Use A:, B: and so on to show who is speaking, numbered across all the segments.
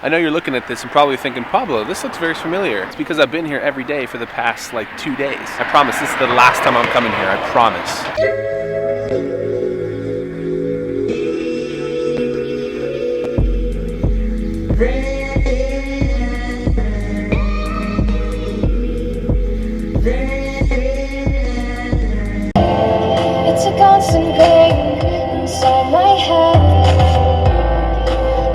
A: I know you're looking at this and probably thinking, Pablo, this looks very familiar. It's because I've been here every day for the past 2 days. I promise this is the last time I'm coming here, I promise.
B: It's a constant pain inside my head,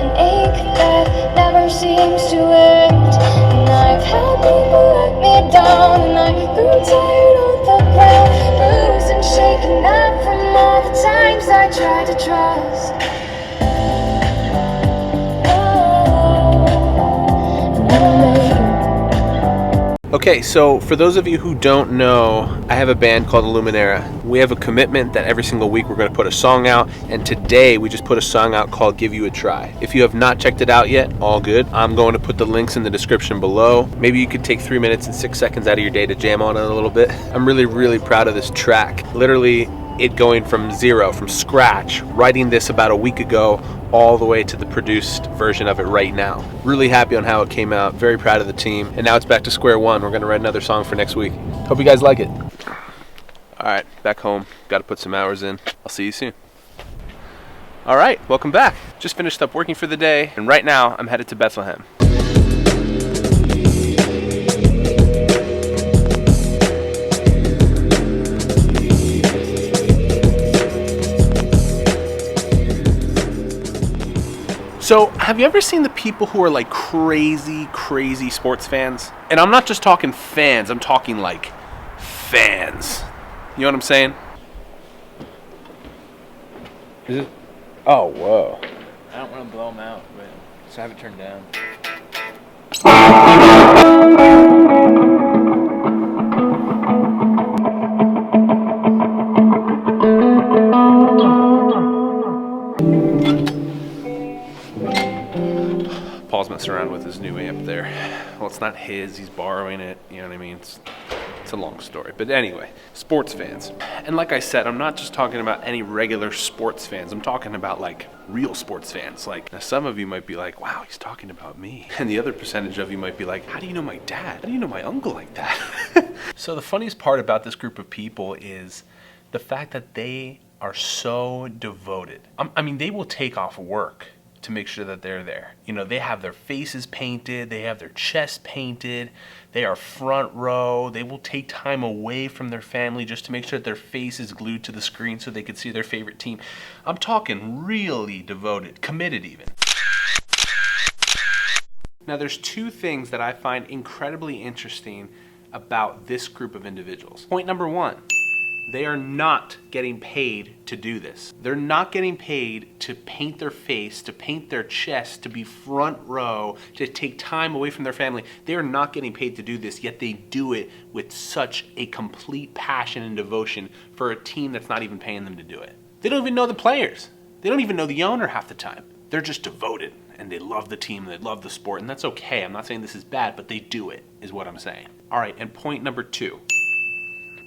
B: an ache that never seems to end. And I've had people let me down, and I grew tired on the ground, bruised and shaken up from all the times I tried to trust.
A: Okay, so for those of you who don't know, I have a band called Luminera. We have a commitment that every single week we're going to put a song out, and today we just put a song out called Give You a Try. If you have not checked it out yet, all good. I'm going to put the links in the description below. Maybe you could take 3 minutes and 6 seconds out of your day to jam on it a little bit. I'm really, really proud of this track. Literally, it going from zero, from scratch, writing this about a week ago, all the way to the produced version of it right now. Really happy on how it came out, very proud of the team, and now it's back to square one. We're gonna write another song for next week. Hope you guys like it. All right, back home, gotta put some hours in. I'll see you soon. All right, welcome back. Just finished up working for the day, and right now I'm headed to Bethlehem. So, have you ever seen the people who are crazy sports fans? And I'm not just talking fans, I'm talking fans. You know what I'm saying? Is it? Oh, whoa.
C: I don't want to blow them out, but just have it turned down.
A: Paul's messing around with his new amp there. Well, it's not his, he's borrowing it, you know what I mean? It's a long story. But anyway, sports fans. And like I said, I'm not just talking about any regular sports fans. I'm talking about real sports fans. Now some of you might be like, wow, he's talking about me. And the other percentage of you might be like, how do you know my dad? How do you know my uncle like that? So the funniest part about this group of people is the fact that they are so devoted. I mean, they will take off work to make sure that they're there. You know, they have their faces painted, they have their chest painted, they are front row, they will take time away from their family just to make sure that their face is glued to the screen so they can see their favorite team. I'm talking really devoted, committed even. Now there's two things that I find incredibly interesting about this group of individuals. Point number one, they are not getting paid to do this. They're not getting paid to paint their face, to paint their chest, to be front row, to take time away from their family. They are not getting paid to do this, yet they do it with such a complete passion and devotion for a team that's not even paying them to do it. They don't even know the players. They don't even know the owner half the time. They're just devoted, and they love the team, they love the sport, and that's okay. I'm not saying this is bad, but they do it, is what I'm saying. All right, and point number two.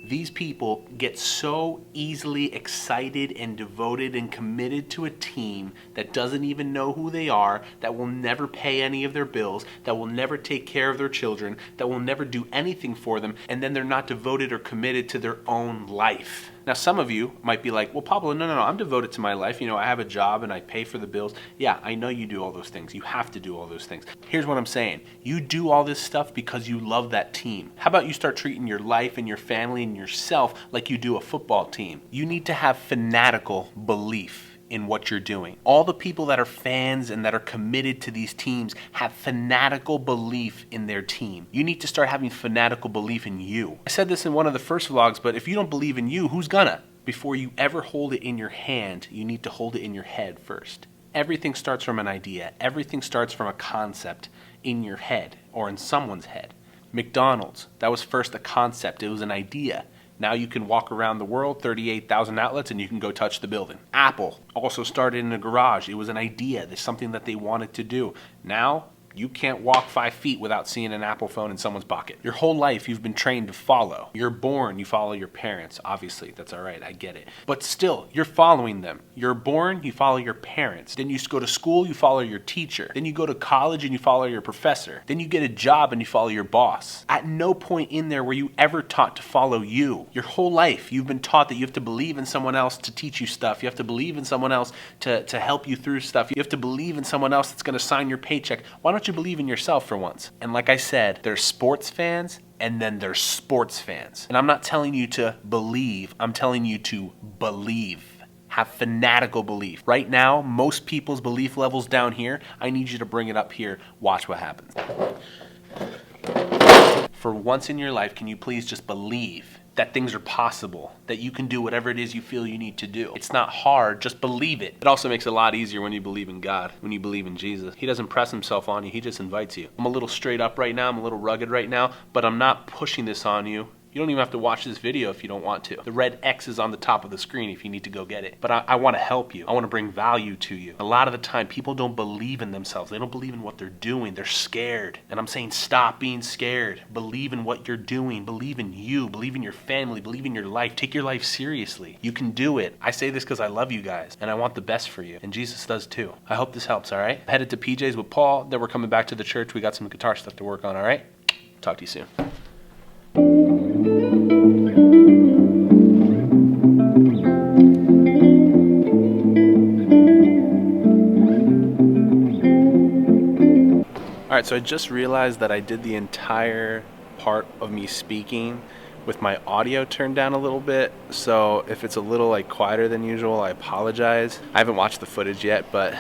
A: These people get so easily excited and devoted and committed to a team that doesn't even know who they are, that will never pay any of their bills, that will never take care of their children, that will never do anything for them, and then they're not devoted or committed to their own life. Now, some of you might be like, well, Pablo, no, I'm devoted to my life. You know, I have a job and I pay for the bills. Yeah, I know you do all those things. You have to do all those things. Here's what I'm saying. You do all this stuff because you love that team. How about you start treating your life and your family and yourself like you do a football team? You need to have fanatical belief in what you're doing. All the people that are fans and that are committed to these teams have fanatical belief in their team. You need to start having fanatical belief in you. I said this in one of the first vlogs, but if you don't believe in you, who's gonna? Before you ever hold it in your hand, you need to hold it in your head first. Everything starts from an idea. Everything starts from a concept in your head or in someone's head. McDonald's, that was first a concept. It was an idea. Now you can walk around the world, 38,000 outlets, and you can go touch the building. Apple also started in a garage. It was an idea. There's something that they wanted to do. Now You can't walk 5 feet without seeing an Apple phone in someone's pocket. Your whole life, you've been trained to follow. You're born, you follow your parents. Obviously, that's all right, I get it. But still, you're following them. You're born, you follow your parents. Then you go to school, you follow your teacher. Then you go to college and you follow your professor. Then you get a job and you follow your boss. At no point in there were you ever taught to follow you. Your whole life, you've been taught that you have to believe in someone else to teach you stuff. You have to believe in someone else to help you through stuff. You have to believe in someone else that's going to sign your paycheck. Why don't you believe in yourself for once? And like I said, there's sports fans and then there's sports fans. And I'm not telling you to believe, I'm telling you to believe. Have fanatical belief. Right now, most people's belief level's down here. I need you to bring it up here. Watch what happens. For once in your life, can you please just believe that things are possible, that you can do whatever it is you feel you need to do? It's not hard, just believe it. It also makes it a lot easier when you believe in God, when you believe in Jesus. He doesn't press himself on you, he just invites you. I'm a little straight up right now, I'm a little rugged right now, but I'm not pushing this on you. You don't even have to watch this video if you don't want to. The red X is on the top of the screen if you need to go get it. But I want to help you. I want to bring value to you. A lot of the time, people don't believe in themselves. They don't believe in what they're doing. They're scared. And I'm saying stop being scared. Believe in what you're doing. Believe in you. Believe in your family. Believe in your life. Take your life seriously. You can do it. I say this because I love you guys and I want the best for you. And Jesus does too. I hope this helps, all right? I'm headed to PJ's with Paul. Then we're coming back to the church. We got some guitar stuff to work on, all right? Talk to you soon. Alright, so I just realized that I did the entire part of me speaking with my audio turned down a little bit, so if it's a little like quieter than usual, I apologize. I haven't watched the footage yet, but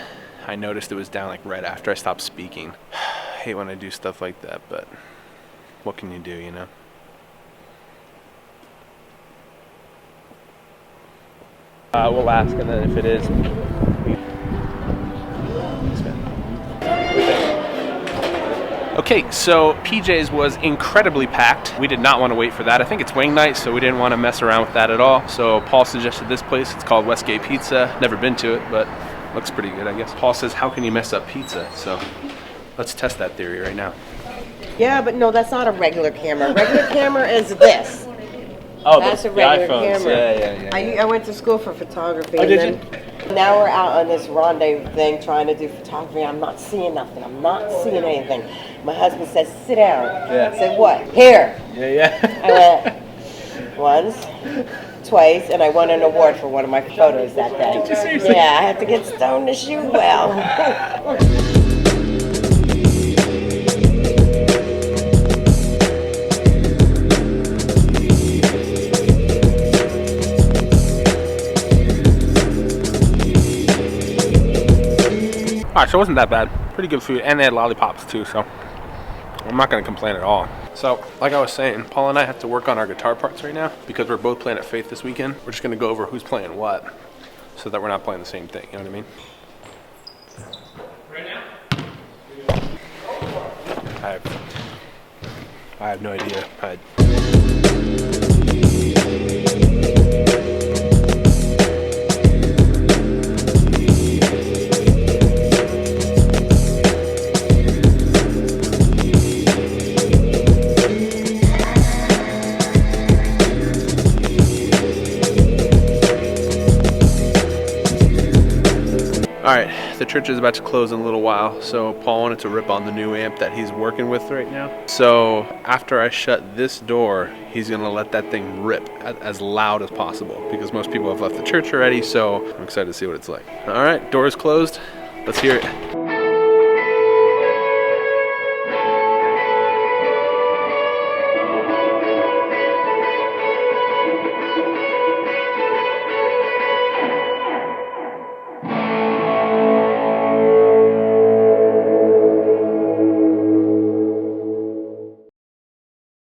A: I noticed it was down like right after I stopped speaking. I hate when I do stuff like that, but what can you do, you know? We'll ask, and then if it is, okay, so PJ's was incredibly packed. We did not want to wait for that. I think it's wing night, so we didn't want to mess around with that at all. So Paul suggested this place. It's called Westgate Pizza. Never been to it, but looks pretty good, I guess. Paul says, how can you mess up pizza? So let's test that theory right now.
D: Yeah, but no, that's not a regular camera. Regular camera is this.
C: Oh,
D: that's
C: the
D: a regular
C: iPhones.
D: camera.
C: Yeah.
D: I went to school for photography.
C: Oh,
D: and
C: did
D: then Now we're out on this rendezvous thing trying to do photography. I'm not seeing nothing. I'm not seeing anything. My husband says, sit down.
C: Yeah.
D: I said, what? Here.
C: Yeah.
D: I went once, twice, and I won an award for one of my photos that day.
C: Did you seriously?
D: Yeah, I had to get stoned to shoot well.
A: Alright, so it wasn't that bad. Pretty good food, and they had lollipops too, so I'm not going to complain at all. So, like I was saying, Paul and I have to work on our guitar parts right now because we're both playing at Faith this weekend. We're just going to go over who's playing what so that we're not playing the same thing, you know what I mean? Right now? I have no idea. Alright, the church is about to close in a little while, so Paul wanted to rip on the new amp that he's working with right now. So after I shut this door, he's going to let that thing rip as loud as possible because most people have left the church already, so I'm excited to see what it's like. Alright, door is closed. Let's hear it.